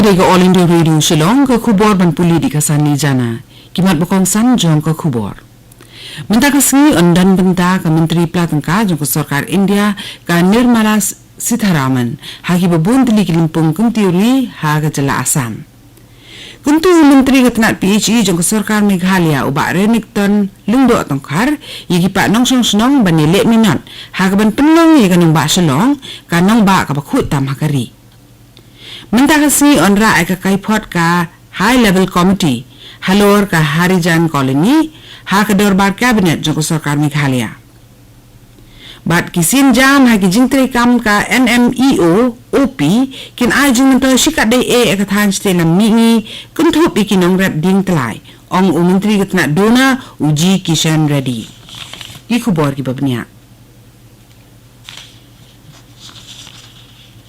gede ke All India Radio Shillong ke khubor ban puli di kasani jana. Kimat bokong san jong ke khubor. Menta Khasi ondan benta ke Menteri Pelatangka jong ke Sarkar India ke Nirmala Sitharaman haki babun teli kilimpung kum teori ha ke jela Assam. Kuntu Menteri Ketenat PHE jong ke Sarkar Meghalaya ubak Renington lungdo tongkar yagi pak nong senong bani lek minat ha ke ban penong ye ke nong bak Shillong ke nong bak ke bakut tam hakari. Menta Khasi onra ai ka kaipot ka High Level Committee halor ka Harijan Colony ha ka dorbar cabinet jong Sarkar Meghalaya. Bat kisin jam ha ki jingtre kam ka NMEO OP kin ai jing mento shikat dai ka than ste lam mingi kuntup ikinong rat ding tlai ong Menteri Ketenat Dona uji Kishan Reddy. Ki khubor ki babnia.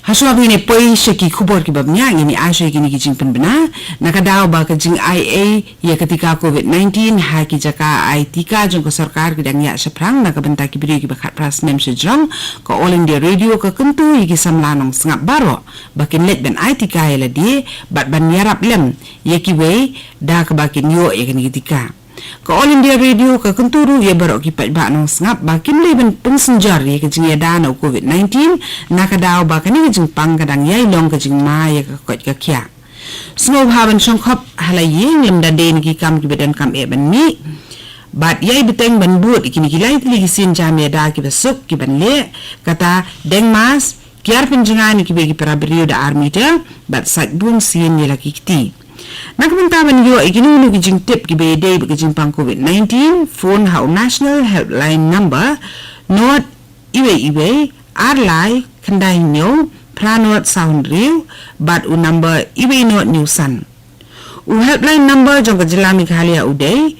Haswa ni poi sheki khubor ki babnya ngini asho ki ni jing penbena nakadaw ba ka jing IA ya ketika COVID-19 ha ki jaka ai tika jong ko sarkar ki dang ya saprang na ka benta ki biri ki bakhat pras nem sejrong ko All India Radio ka kentu ki samlanong sengap baro bakin let ben ai tika ya ladi bat ban yarap lem ya ki we da ka bakin yo ya ki tika ko All India Radio ka kenturu ya barok ki pat ba nong sengap bakin leben pensenjar ya kejing ya dana COVID-19 nakadaw ba kani kejing pang kadang yai long kejing ma ya ka kot ka kya semua haban songkhop halaying lem daden ki kam ki badan kam e ban mi bat yai beteng ban buat ikini kilai tli kisin jam ya da ki besuk ki ban le kata deng mas kiar penjengan ki begi para beriu da armita bat sat bun sin ya laki kiti. Nakabentaban yo iginulu kijing tip ki bede kijing pang COVID-19 phone how national helpline number not iwe arlai kandai nyo planot sound real but u number iwe not new sun u helpline number jong ka jila Meghalaya uday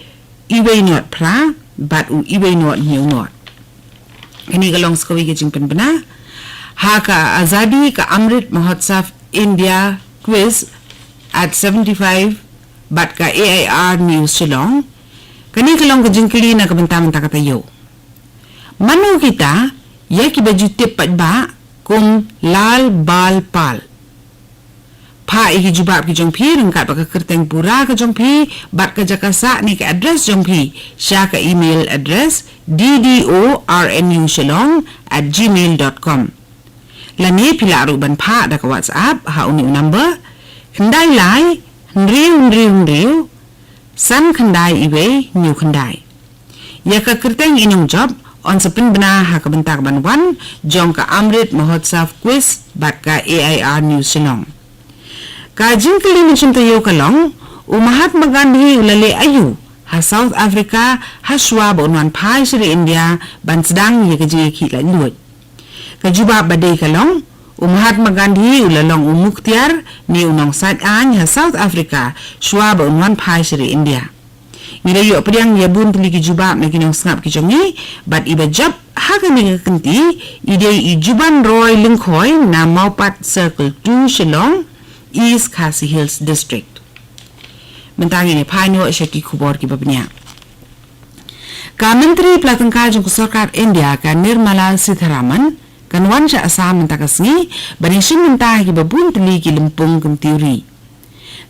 iwe not pra but u iwe not new not kini kalong skawi kijing penbena ha ka azadi ka Amrit Mahotsav India quiz at 75 bat ka AIR News Shillong kani kalong kajingkili na kabenta-menta katayo manu kita ya ki baju tip pat ba kum lal bal pal pa iki jubab ki jongpi rengkat ba ka kerteng pura ka jongpi bat ka jakasa ni ka address jongpi sya ka email address ddornushillong@gmail.com lani pila aruban pa da ka WhatsApp ha uni number kandai lai nriu san kandai iwe new kandai ya ka kerteng inong job on sepin bena ha ka bentak ban wan jong ka Amrit Mahotsav quiz bat ka AIR News Shillong ka jingkali ni chuntayo kalong Mahatma Gandhi ulale ayu ha South Africa ha shwa bonwan pai sri India ban sedang ya ka jiki la luot ka juba badai kalong Mahatma Gandhi ulalong Mukhtiar ni unong Sad An ha South Africa shwa ba unwan pai sri India ngira yo pediang ya bun tuli ki jubab na kinong sngap ki jongi bat iba job ha ka mi kenti ide i juban Roy Lingkhoi na Maupat Circle 2 Shillong East Khasi Hills District mentangi ni pai no shaki khubor ki babnya ka Menteri Pelatangka jong Sarkar India ka Nirmala Sitharaman kan wansha Assam menta Khasi bani shin menta ki babun tli ki limpung kum teori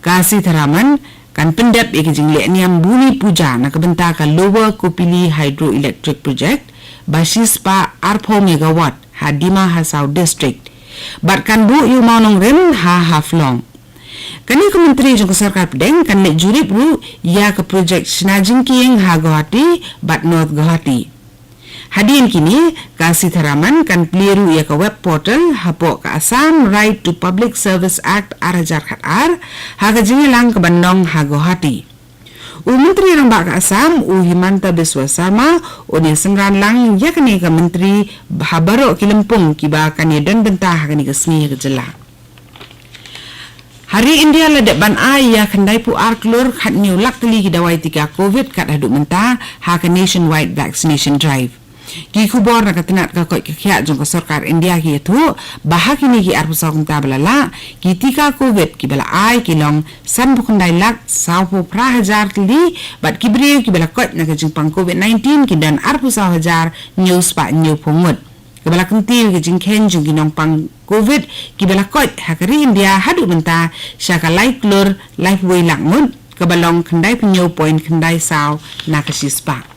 ka Sitharaman kan pendap e kijing le niam buni puja na kabenta ka Lower Kopili Hydroelectric Project basis pa 4 megawatt ha Dima ha South District bat kan bu yu maunong rem ha haflong kani ko menteri jong sarkar pedeng kan le jurip ru ya ka project Sinajing King ha Guwahati bat North Guwahati Hadian kini ka Sitharaman kan peliru ia ka web portal hapok ka Assam Right to Public Service Act arajar khatar ha ka jingilang ka Bandong ha Guwahati. Menteri rambak ka Assam Himanta Biswa Sarma ni sengran lang ya kani ka menteri habaro kilempung kiba kani dan bentah kani ka sni ka jela. Hari India ladek ban ai ya kandai pu arklur khat new lak tali ki dawai tika COVID kat haduk mentah ha ka nationwide vaccination drive. Ki khubor na katinat ka koi kya jong ka Sarkar India ki tu bahak ini ki arpusa kunta balala ki tika COVID ki bala ai ki long san bukundai lak saupo pra hajar tli bat ki brio ki bala kot na ka jing pang COVID-19 ki dan arpusa hajar news pa new pungut Kebala kenti ke jingken jung ginong pang COVID kibala kot hakari India hadu benta syaka lai klur life way lakmut kebalong kendai penyo point kendai saw nakasispa.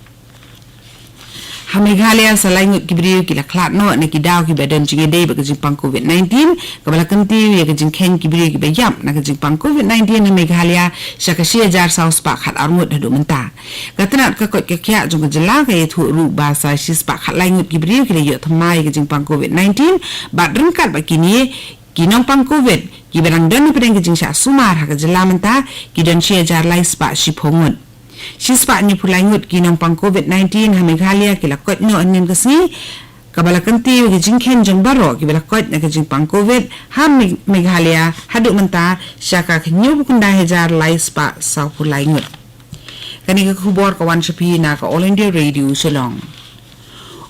Meghalaya salaingut kibriu kila klat no na kidaw ki badan jinge day ba kajing pang COVID-19 kabala kanti ya kajing ken kibriu ki bayam na kajing pang COVID-19 na Meghalaya syaka sia jar saus pak khat arngut hadu menta katna ka kot kya jong jela ka thu ru ba sa sis pak khat laingut kibriu kila yo thamai kajing pang COVID-19 ba drengkat ba kini kinong pang COVID ki barang dan pedang kajing sya sumar ha kajela menta ki dan sia jar lai spa shipongut Sispa ni pulangut kinang pang COVID-19 ha Meghalaya kila kot no anin kasi kabala kanti ki jingken jong baro kibala kot na kajing pang COVID ha Meghalaya hadu menta syaka kinyo bukunda hejar lai spa sa pulangut kani ka khubor kawan sapi na ka All India Radio Shillong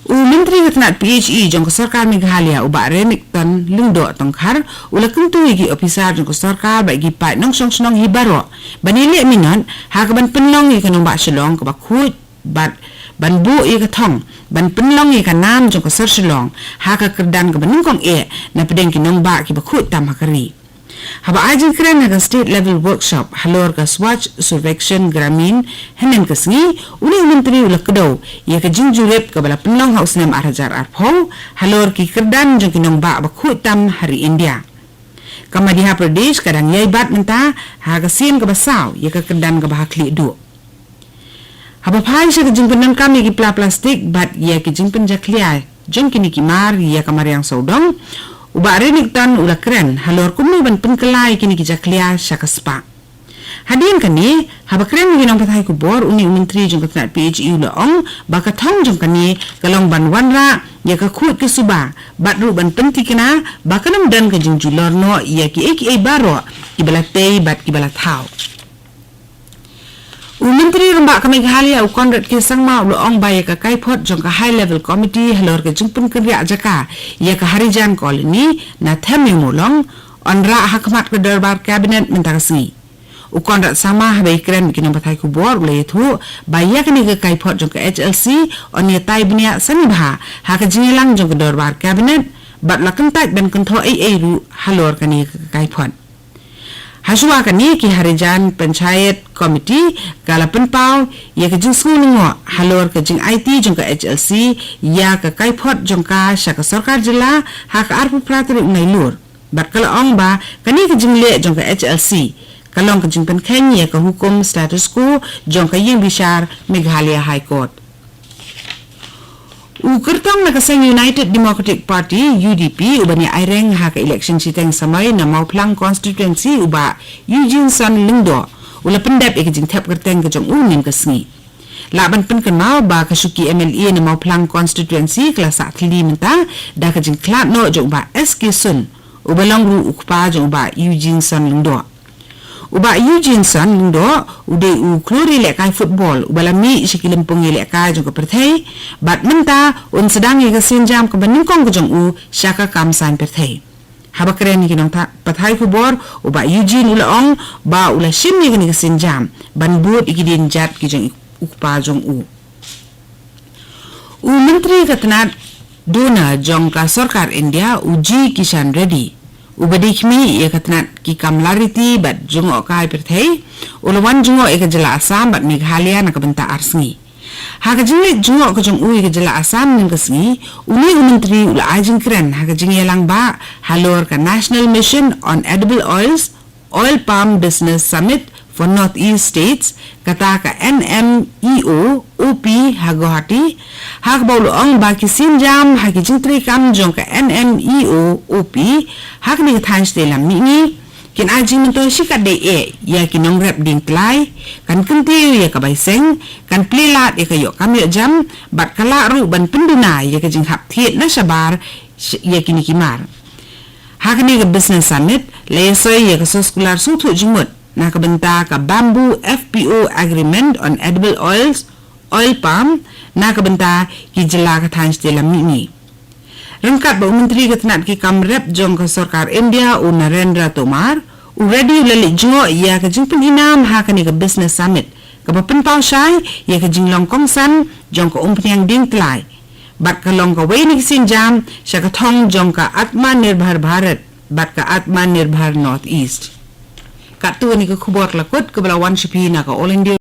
Menteri Ketenat PHE jong sarkar Meghalaya uba remik tan lungdo tongkhar ula kentu gi officer jong sarkar bagi pat nong song snong hibaro banili minan ha ban penlong gi kanong ba Shillong ka khut bat ban bu i ka thong ban penlong gi ka nam jong sar Shillong ha ka kerdan ka banung kong na pedeng ki nong ba ki ba khut tam hakari haba ajin kren na state level workshop halor ka swatch survection gramin henen kasngi uli menteri ula kedo ya ka jingjurep ka bala penlong haus nam arhajar arpho halor ki kerdan jong kinong ba ba khut tam hari India ka Madhya Pradesh kadang yai bat menta ha ka sin ka basaw ya ka kerdan ka bahakli du haba phai sa ka jingpenan kami ki plastik bat ya ki jingpen jaklia jong kini ki mar ya ka mariang saudong uba renik tan ula keren halor kumni ban penkelai kini kijaklia syakaspa hadin kani haba keren ginong pathai kubor uni menteri jong ketenat PHE ula ong baka thong jong kani kalong ban wanra ya ka khut ke suba bat ru ban penti kena baka nam dan ka jing julor no ya ki eki baro ibala tei bat ibala thau Menteri Rembak ke Meghalaya ukondrat ke sangma ula ong baya ka kaipot jong ka high level committee halor ke jungpun kerja jaka ya ka harijan koloni na themi mulong onra hakmat ke darbar kabinet mentakasi ukondrat sama habai kren kinong pathai kubor ula yethu baya kini ke kaipot jong ka HLC on ya tai bnia sanibha ha ka jingilang jong ke darbar kabinet bat la kentat ben kentho ru halor kani ke kaipot Hasua kani ki harijan panchayat committee kala penpau ya ke jing sungo halor ke jing IT jong ka HLC ya ka kaipot jong ka syaka sarkar jela ha ka arpu pratri unai lur bat kala ong ba kani ke jing le jong ka HLC kalong ke jing penken ya ka hukum status quo jong ka yeng bishar Meghalaya High Court Ukertong na kasang United Democratic Party UDP ubani aireng ha ka election siteng samay na Mauplang constituency uba Eugene San Lingdo ula pendap ikajing tap kerteng ke jong unin kasngi laban pen kenal ba kasuki MLA na Mauplang constituency kelas 3 menta da kajing klat no jong ba SK Sun ubalong ru ukpa jong ba Eugene San Lingdo uba Eugene San Lingdo ude u klori lekai football ubalami sikilempung lekai jong perthai bat menta un sedang ye kesinjam ke beningkong ke jong u syaka kamsan perthai haba keren ni kinong pathai kubor uba Eugene ula ong ba ula sim ye kini kesinjam ban buat ikidin jat ki jong ukpa jong u menteri ketenat dona jong ka sarkar India uji Kishan Reddy ubadikmi ya ketenat ki kamlariti bat jungo kai perthai ulawan jungo e ke jela Assam bat Meghalaya na kabenta arsngi ha ka jingle jungo ke jong u ke jela Assam ning kasngi uni menteri ula ajing kren ha ka jingle lang ba halor ka National Mission on Edible Oils Oil Palm Business Summit for Northeast States kata ka NMEO OP Hagahati hak baulo ong baki sinjam haki jingtri kam jong ka NMEO OP hak ni than stelam ni kin ajing mento sikat de ya kinong rep ding klai kan kenti ya ka baiseng kan plelat ya kayo kam yo jam bat kala ru ban penduna ya ka jing hap thiet na sabar ya kini kimar hak ni ka business summit lesoy ya ka soskular suthu jingmut na kabenta ka bamboo FPO agreement on edible oils oil palm na kabenta ki jela ka than stelam ni rengkat ba menteri ketenat ki kamrep jong ka sarkar India u Narendra Tomar u ready lali jo ya ka jing peninam ha ka ni ka business summit ka ba penpau shai ya ka jing long kong san jong ka umpniang ding tlai bat ka long ka wenig sinjam sya ka thong jong ka Atmanirbhar Bharat bat ka Atmanirbhar North East. Ka tu ni ka khubor lakot ka bala wan shipi na ka All India